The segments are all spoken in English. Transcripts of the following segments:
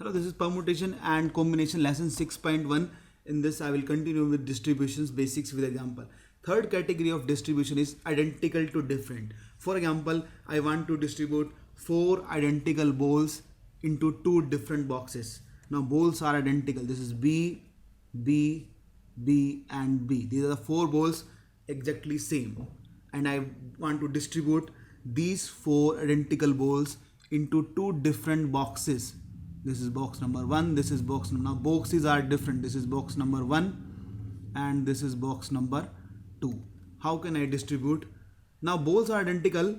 Hello, this is permutation and combination lesson 6.1. In this, I will continue with distributions basics with example. Third category of distribution is identical to different. For example, I want to distribute 4 identical balls into 2 different boxes. Now, balls are identical. This is B, B, B, and B. These are the 4 balls exactly same. And I want to distribute these 4 identical balls into 2 different boxes. This is box number 1, this is box number. Now boxes are different. This is box number 1 and this is box number 2. How can I distribute? Now balls are identical.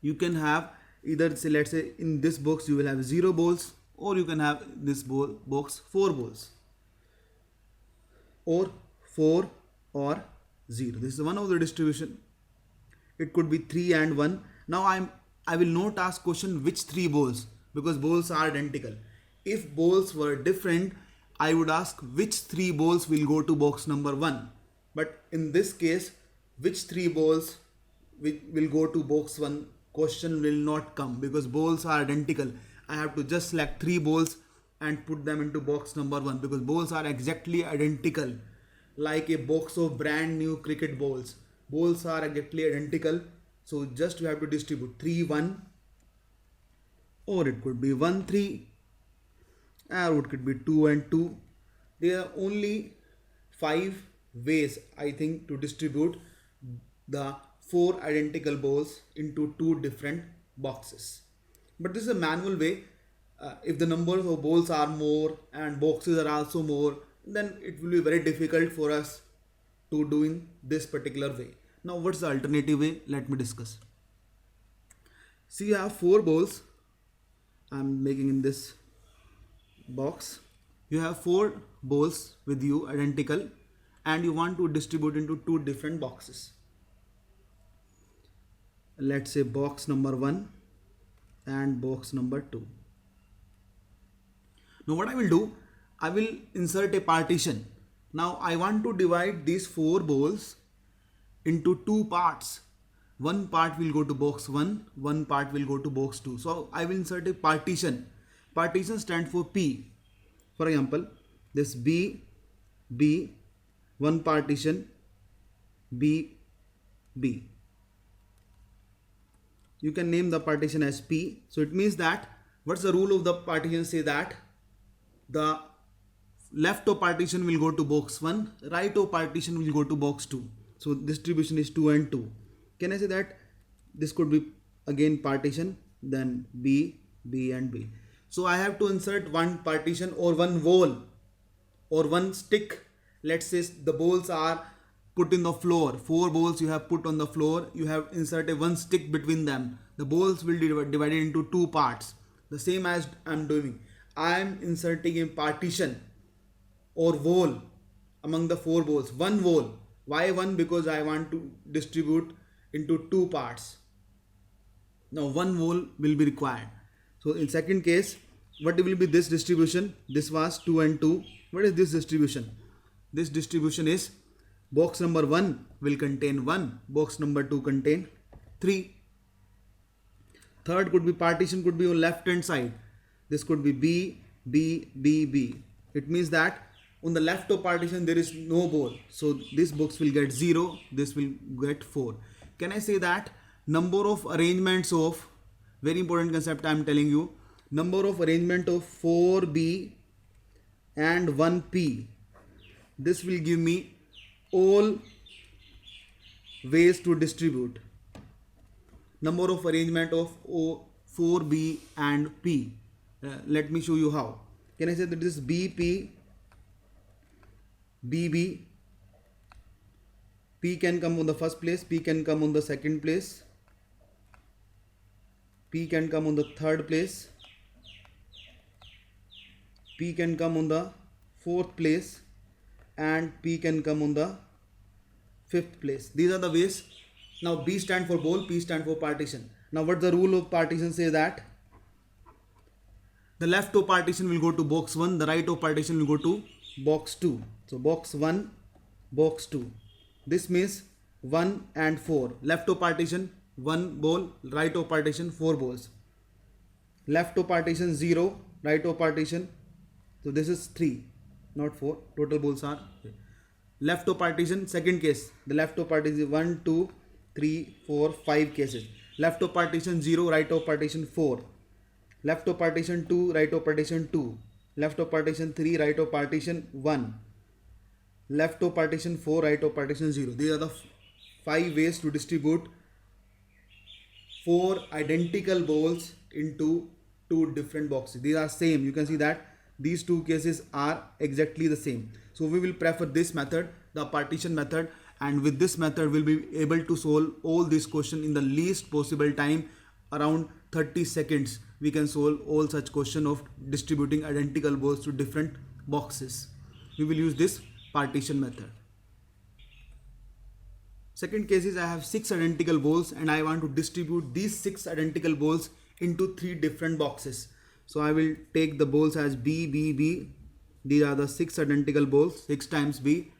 You can have either, say, let's say in this box you will have 0 balls, or you can have this box 4 balls, or 4 or 0. This is one of the distribution. It could be 3 and 1. Now I will not ask question which 3 balls, because balls are identical. If balls were different, I would ask which 3 balls will go to box number 1. But in this case, which 3 balls will go to box 1, question will not come, because balls are identical. I have to just select 3 balls and put them into box number 1, because balls are exactly identical, like a box of brand new cricket balls. Balls are exactly identical. So just you have to distribute 3 1, or it could be 1 3, or it could be 2 and 2. There are only 5 ways, I think, to distribute the 4 identical balls into 2 different boxes. But this is a manual way. If the numbers of balls are more and boxes are also more, then it will be very difficult for us to do in this particular way. Now what's the alternative way? Let me discuss. See, you have 4 balls. I'm making in this box. You have 4 balls with you identical, and you want to distribute into 2 different boxes. Let's say box number 1 and box number 2. Now what I will do, I will insert a partition. Now I want to divide these 4 balls into 2 parts. One part will go to box 1, one part will go to box 2. So I will insert a partition. Partition stands for P. For example, this B, B, one partition, B, B. You can name the partition as P. So it means that, what's the rule of the partition? Say that the left of partition will go to box 1, right of partition will go to box 2. So distribution is 2 and 2. Can I say that this could be again partition, then B, B and B. So I have to insert one partition or one wall or one stick. Let's say the balls are put in the floor. 4 balls you have put on the floor. You have inserted one stick between them. The balls will be divided into 2 parts. The same as I'm doing. I am inserting a partition or wall among the 4 balls. One wall. Why 1? Because I want to distribute into 2 parts. Now 1 wall will be required. So in second case, what will be this distribution? This was 2 and 2. What is this distribution? This distribution is box number 1 will contain 1, box number 2 contain 3. Third could be partition, could be on left hand side. This could be B, B, B, B. It means that on the left of partition there is no ball. So this box will get 0, this will get 4. Can I say that number of arrangements of, very important concept I am telling you, number of arrangement of 4B and 1P. This will give me all ways to distribute. Number of arrangement of 4B and P. Let me show you how. Can I say that this is BP, BB, P can come on the first place, P can come on the second place, P can come on the third place, P can come on the fourth place, and P can come on the fifth place. These are the ways. Now B stand for ball, P stand for partition. Now what the rule of partition say that the left of partition will go to box 1, the right of partition will go to box 2. So box 1, box 2. This means 1 and 4. Left of partition 1 ball, right of partition 4 balls. Left of partition 0, right of partition. So this is 3, not 4. Total balls are left of partition. Second case, the left of partition is 1, 2, 3, 4, 5 cases. Left of partition 0, right of partition 4. Left of partition 2, right of partition 2. Left of partition 3, right of partition 1. Left of partition 4, right of partition 0. These are the 5 ways to distribute 4 identical balls into 2 different boxes. These are same. You can see that these 2 cases are exactly the same. So we will prefer this method, the partition method, and with this method we'll be able to solve all this question in the least possible time, around 30 seconds. We can solve all such question of distributing identical balls to different boxes. We will use this partition method. Second case is I have 6 identical balls and I want to distribute these 6 identical balls into 3 different boxes. So I will take the balls as B, B, B. These are the 6 identical balls, 6 times B.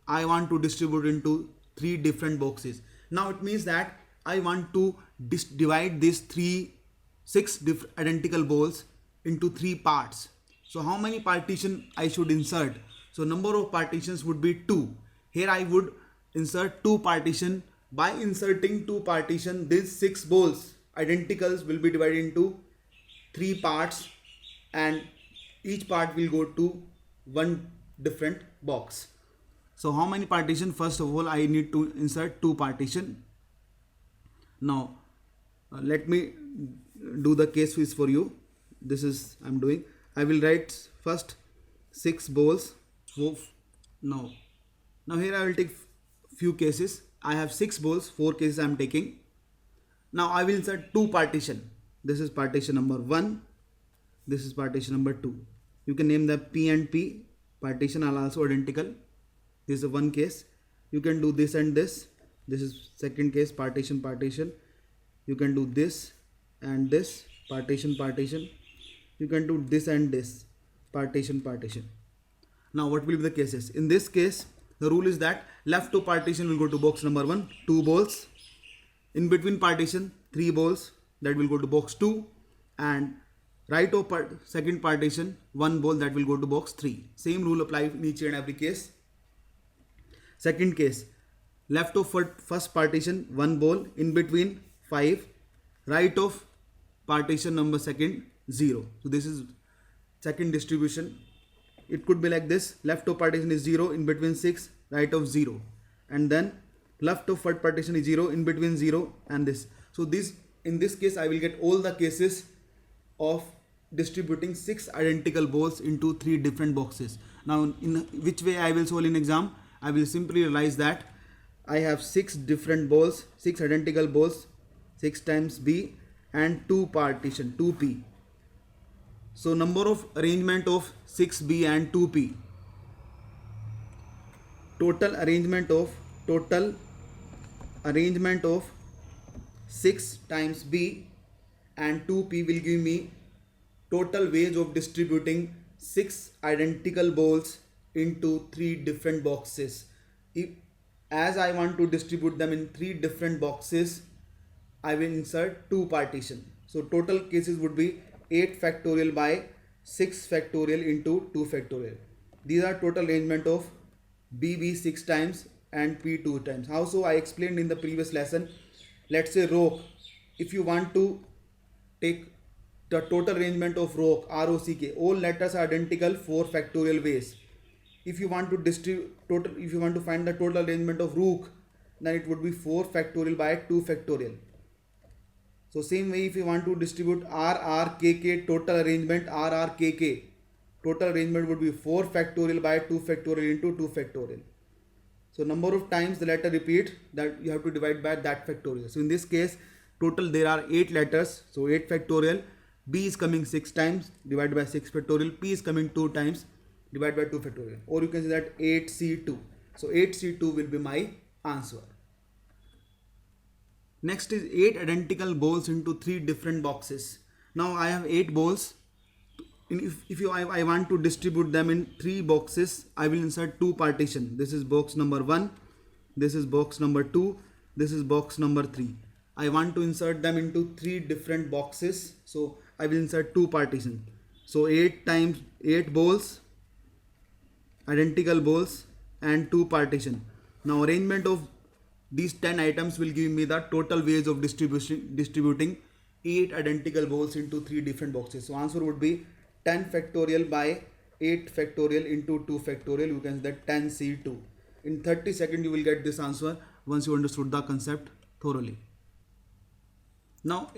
I want to distribute into 3 different boxes. Now it means that I want to divide these 6 identical balls into 3 parts. So how many partitions I should insert? So number of partitions would be 2. Here I would insert 2 partition. By inserting 2 partition, these 6 balls identicals will be divided into 3 parts and each part will go to one different box. So how many partition? First of all, I need to insert 2 partition. Now let me do the case quiz for you. This is I'm doing. I will write first 6 balls. Now here I will take few cases. I have 6 balls, 4 cases I am taking. Now I will insert 2 partition. This is partition number 1. This is partition number 2. You can name the P and P. Partition are also identical. This is one case. You can do this and this. This is second case, partition, partition. You can do this and this, partition, partition. You can do this and this, partition, partition. Now what will be the cases? In this case, the rule is that left of partition will go to box number 1, 2 balls. In between partition, 3 balls, that will go to box 2. And right of second partition, 1 ball, that will go to box 3. Same rule apply in each and every case. Second case, left of first partition, 1 ball. In between, 5. Right of partition number second, 0. So this is second distribution. It could be like this. Left of partition is 0, in between 6, right of 0. And then left of third partition is 0, in between 0 and this. So in this case I will get all the cases of distributing 6 identical balls into 3 different boxes. Now in which way I will solve in exam? I will simply realize that I have 6 different balls, 6 identical balls, 6 times B and 2 partition, 2P. So number of arrangement of 6B and 2P. Total arrangement of 6 times B and 2P will give me total ways of distributing 6 identical balls into 3 different boxes. As I want to distribute them in 3 different boxes, I will insert 2 partition. So total cases would be 8 factorial by 6 factorial into 2 factorial. These are total arrangement of BB 6 times and P 2 times. How so? I explained in the previous lesson. Let's say ROC. If you want to take the total arrangement of ROC, ROCK, all letters are identical, 4 factorial ways. If you want to find the total arrangement of ROOK, then it would be 4 factorial by 2 factorial. So same way, if you want to distribute RRKK total arrangement, RRKK total arrangement would be 4 factorial by 2 factorial into 2 factorial. So number of times the letter repeat, that you have to divide by that factorial. So in this case, total there are 8 letters. So 8 factorial. B is coming 6 times, divided by 6 factorial. P is coming 2 times, divided by 2 factorial. Or you can say that 8C2. So 8C2 will be my answer. Next is 8 identical balls into 3 different boxes. Now I have 8 balls. I want to distribute them in 3 boxes, I will insert 2 partition. This is box number 1. This is box number 2. This is box number 3. I want to insert them into 3 different boxes. So I will insert 2 partition. So 8 times 8 balls, identical balls, and 2 partition. Now arrangement of these 10 items will give me the total ways of distributing 8 identical balls into 3 different boxes. So answer would be 10 factorial by 8 factorial into 2 factorial. You can say that 10C2. In 30 seconds you will get this answer once you understood the concept thoroughly. Now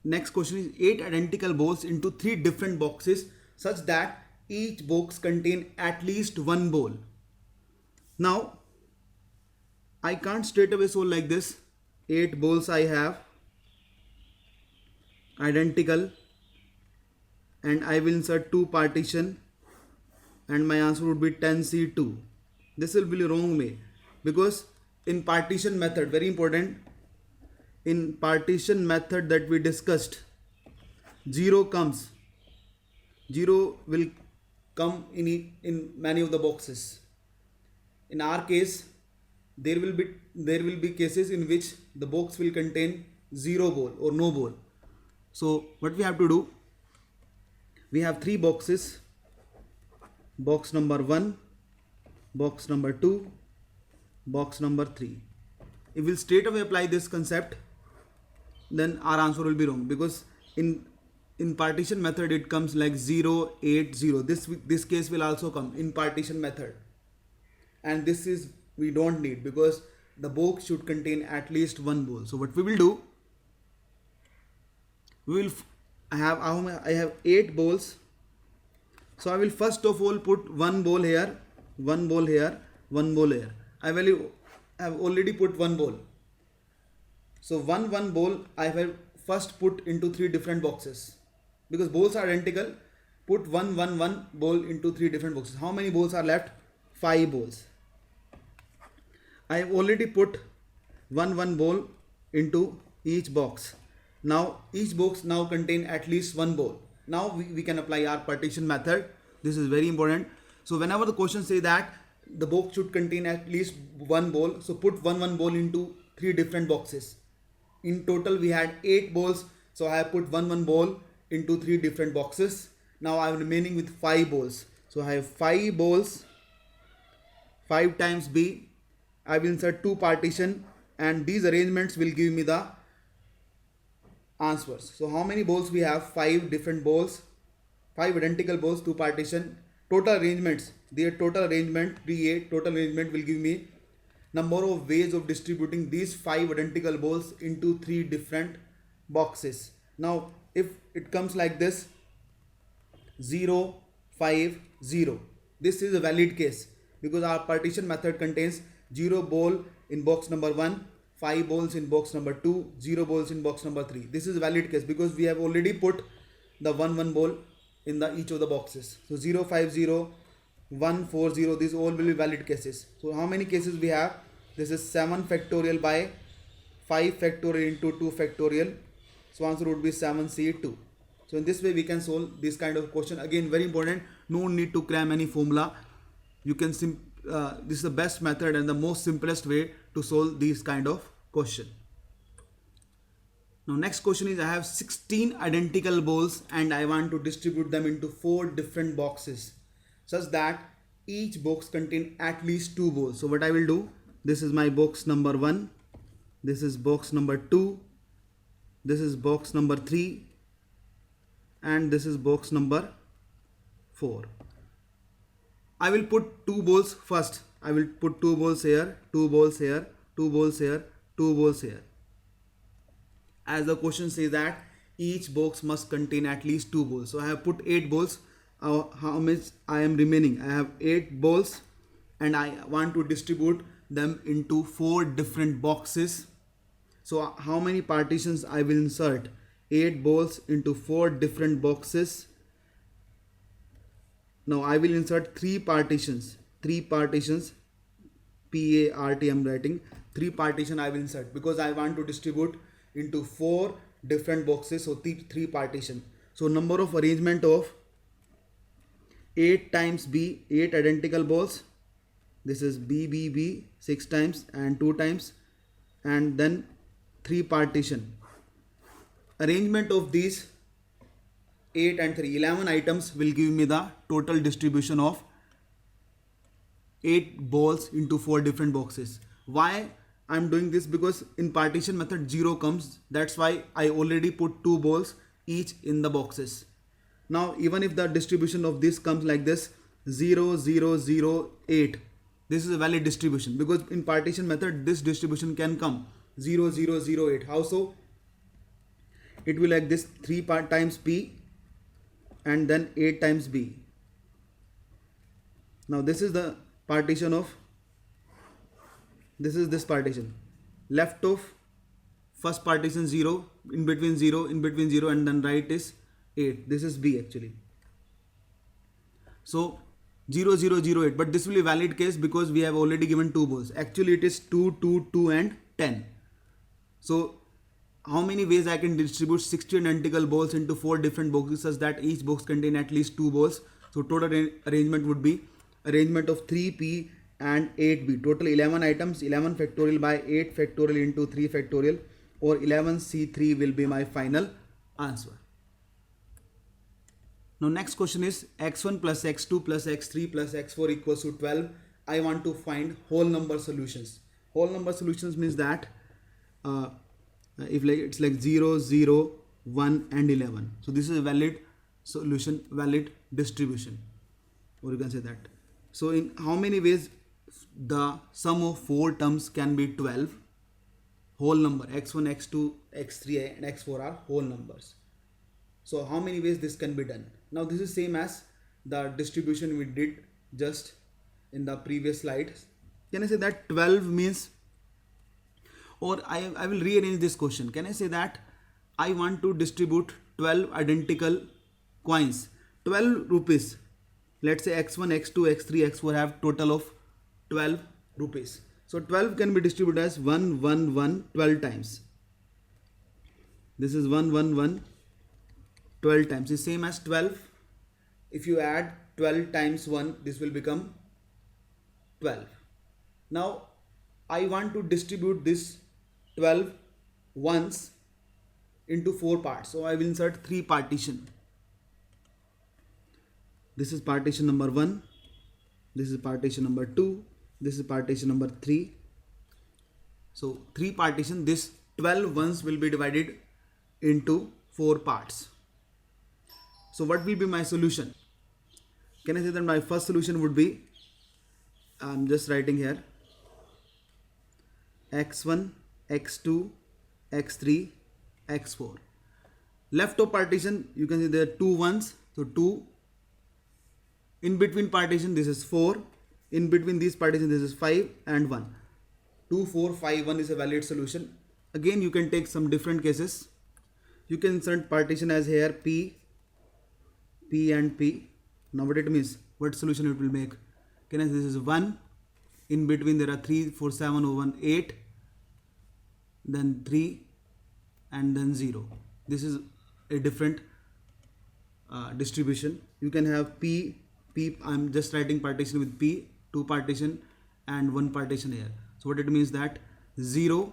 next question is 8 identical balls into 3 different boxes such that each box contain at least one ball. Now I can't straight away solve like this. 8 balls I have identical, and I will insert 2 partition, and my answer would be 10C2. This will be the wrong way, because in partition method, very important, in partition method that we discussed, 0 comes. 0 will come in many of the boxes. In our case, there will be cases in which the box will contain 0 ball or no ball. So what we have to do, we have 3 boxes, box number 1, box number 2, box number 3. If we'll straight away apply this concept, then our answer will be wrong, because in partition method it comes like 0, 8, 0. This case will also come in partition method, and this is we don't need, because the box should contain at least one ball. So what we will do, I have 8 balls. So I will first of all put one ball here, one ball here, one ball here. I have already put one ball. So one ball I have first put into 3 different boxes, because balls are identical. Put one ball into 3 different boxes. How many balls are left? 5 balls. I have already put one ball into each box. Now each box now contain at least one ball. Now we can apply our partition method. This is very important. So whenever the question say that the box should contain at least one ball, so put one ball into 3 different boxes. In total we had 8 balls, so I have put one ball into 3 different boxes. Now I am remaining with 5 balls. So I have 5 balls, 5 times B. I will insert 2 partition, and these arrangements will give me the answers. So how many balls we have? 5 different balls, 5 identical balls, 2 partition. Total arrangements, their total arrangement, 3A, total arrangement will give me number of ways of distributing these 5 identical balls into 3 different boxes. Now if it comes like this, 0, 5, 0, this is a valid case, because our partition method contains 0 ball in box number 1, 5 balls in box number 2, 0 balls in box number 3. This is a valid case, because we have already put the one ball in each of the boxes. So 0, 5, 0, 1, 4, 0, these all will be valid cases. So how many cases we have? This is 7 factorial by 5 factorial into 2 factorial. So answer would be 7C2. So in this way we can solve this kind of question. Again, very important, no need to cram any formula. You can this is the best method and the most simplest way to solve these kind of question. Now next question is, I have 16 identical balls and I want to distribute them into 4 different boxes such that each box contain at least 2 balls. So what I will do, this is my box number 1, this is box number 2, this is box number 3, and this is box number 4. I will put 2 balls first. I will put 2 balls here, 2 balls here, 2 balls here, 2 balls here. As the question says that each box must contain at least 2 balls. So I have put 8 balls. How much I am remaining? I have 8 balls and I want to distribute them into 4 different boxes. So how many partitions I will insert? 8 balls into 4 different boxes. Now I will insert 3 partitions. 3 partitions. P-A-R-T I am writing. 3 partition I will insert, because I want to distribute into 4 different boxes. So 3 partition. So number of arrangement of 8 times B, 8 identical balls. This is B 6 times and 2 times, and then 3 partition. Arrangement of these 8 and 3. 11 items will give me the total distribution of 8 balls into 4 different boxes. Why I'm doing this? Because in partition method 0 comes. That's why I already put 2 balls each in the boxes. Now even if the distribution of this comes like this 0 0 0 8, this is a valid distribution, because in partition method this distribution can come 0 0 0 8. How so? It will like this 3 times P and then 8 times B. Now this is the partition of, this partition. Left of first partition 0, in between 0, and then right is 8. This is B actually. So 0 0 0 8, but this will be valid case because we have already given 2 balls. Actually it is 2 2 2 and 10. So how many ways I can distribute 60 identical balls into 4 different boxes such that each box contain at least 2 balls? So total arrangement would be arrangement of 3P and 8B. Total 11 items, 11 factorial by 8 factorial into 3 factorial, or 11C3 will be my final answer. Now next question is x1 plus x2 plus x3 plus x4 equals to 12. I want to find whole number solutions. Whole number solutions means that if like it's like 0 0 1 and 11. So this is a valid solution, valid distribution, or you can say that. So in how many ways the sum of 4 terms can be 12? Whole number x1 x2 x3 and x4 are whole numbers. So how many ways this can be done? Now this is same as the distribution we did just in the previous slides. Can I say that 12 means, or I will rearrange this question. Can I say that I want to distribute 12 identical coins, 12 rupees. Let's say x1, x2, x3, x4 have total of 12 rupees. So 12 can be distributed as 1 1 1 12 times. This is 1 1 1 12 times. It's same as 12. If you add 12 times 1, this will become 12. Now I want to distribute this 12 ones into 4 parts. So I will insert 3 partition. This is partition number 1. This is partition number 2. This is partition number 3. So 3 partition. This 12 ones will be divided into 4 parts. So what will be my solution? Can I say that my first solution would be, I'm just writing here, x1, x2, x3, x4. Left of partition, you can see there are 2 ones. So 2. In between partition, this is 4. In between these partitions, this is 5 and 1. 2, 4, 5, 1 is a valid solution. Again, you can take some different cases. You can insert partition as here P, P and P. Now what it means, what solution it will make? Can I say this is 1. In between there are 3, 4, 7, 0, 1, 8. Then 3 and then 0. This is a different distribution. You can have P, I'm just writing partition with P, 2 partition and 1 partition here. So what it means that 0,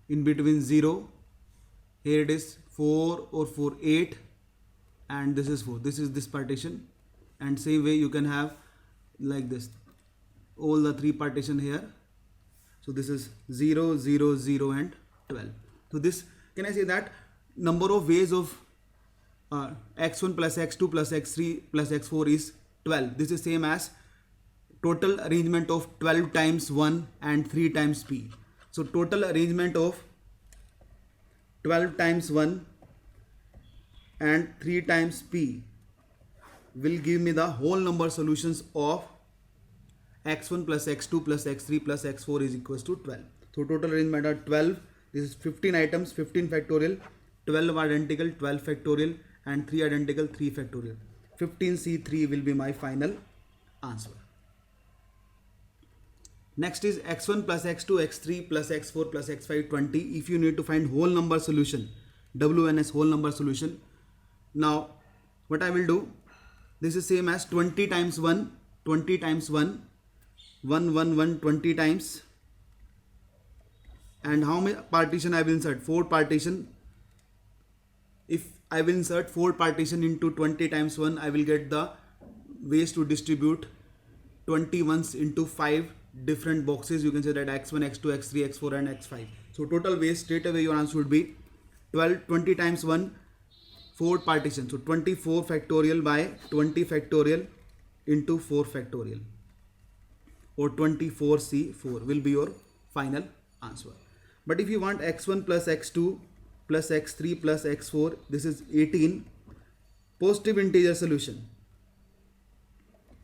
in between 0, here it is 4 or 4, 8, and this is 4. This is this partition, and same way you can have like this, all the 3 partition here. So this is 0, 0, 0 and 12. So this, can I say that number of ways of x1 plus x2 plus x3 plus x4 is 12. This is same as total arrangement of 12 times 1 and 3 times p. So total arrangement of 12 times 1 and 3 times p will give me the whole number solutions of x1 plus x2 plus x3 plus x4 is equals to 12. So total arrangement are 12. This is 15 items, 15 factorial, 12 identical, 12 factorial, and 3 identical, 3 factorial. 15C3 will be my final answer. Next is x1 plus x2, x3 plus x4 plus x5, 20. If you need to find whole number solution, WNS whole number solution. Now, what I will do, this is same as 20 times 1, 20 times 1, 1, 1, 1, 20 times. And how many partition I will insert? 4 partition. If I will insert 4 partition into 20 times 1, I will get the ways to distribute 20 ones into 5 different boxes. You can say that x1, x2, x3, x4 and x5. So total ways, straight away your answer would be 20 times 1, 4 partition. So 24 factorial by 20 factorial into 4 factorial, or 24C4 will be your final answer. But if you want x1 plus x2 plus x3 plus x4, this is 18, positive integer solution.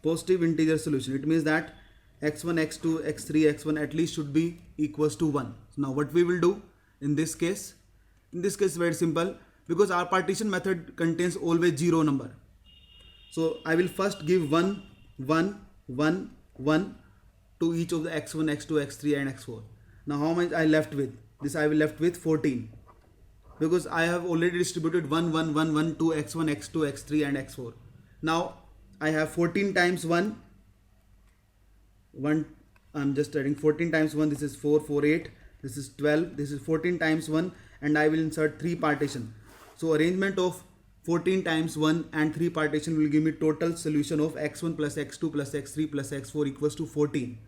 Positive integer solution, it means that x1, x2, x3, x1 at least should be equals to 1. So now what we will do in this case? In this case very simple, because our partition method contains always 0 number. So I will first give 1, 1, 1, 1 to each of the x1, x2, x3 and x4. Now how much I left with? This I will left with 14, because I have already distributed 1, 1, 1, 1 to x1, x2, x3 and x4. Now I have 14 times 1, I'm just adding 14 times 1, this is 4, 4, 8, this is 12, this is 14 times 1, and I will insert 3 partition. So arrangement of 14 times 1 and 3 partition will give me total solution of x1 plus x2 plus x3 plus x4 equals to 14.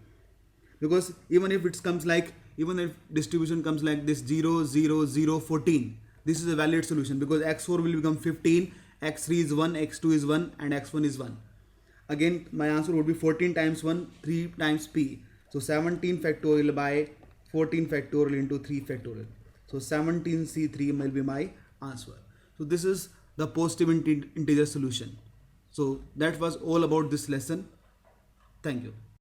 Because even if it comes like, even if distribution comes like this 0, 0, 0, 14, this is a valid solution, because x4 will become 15, x3 is 1, x2 is 1 and x1 is 1. Again my answer would be 14 times 1, 3 times p. So 17 factorial by 14 factorial into 3 factorial. So 17C3 will be my answer. So this is the positive integer solution. So that was all about this lesson. Thank you.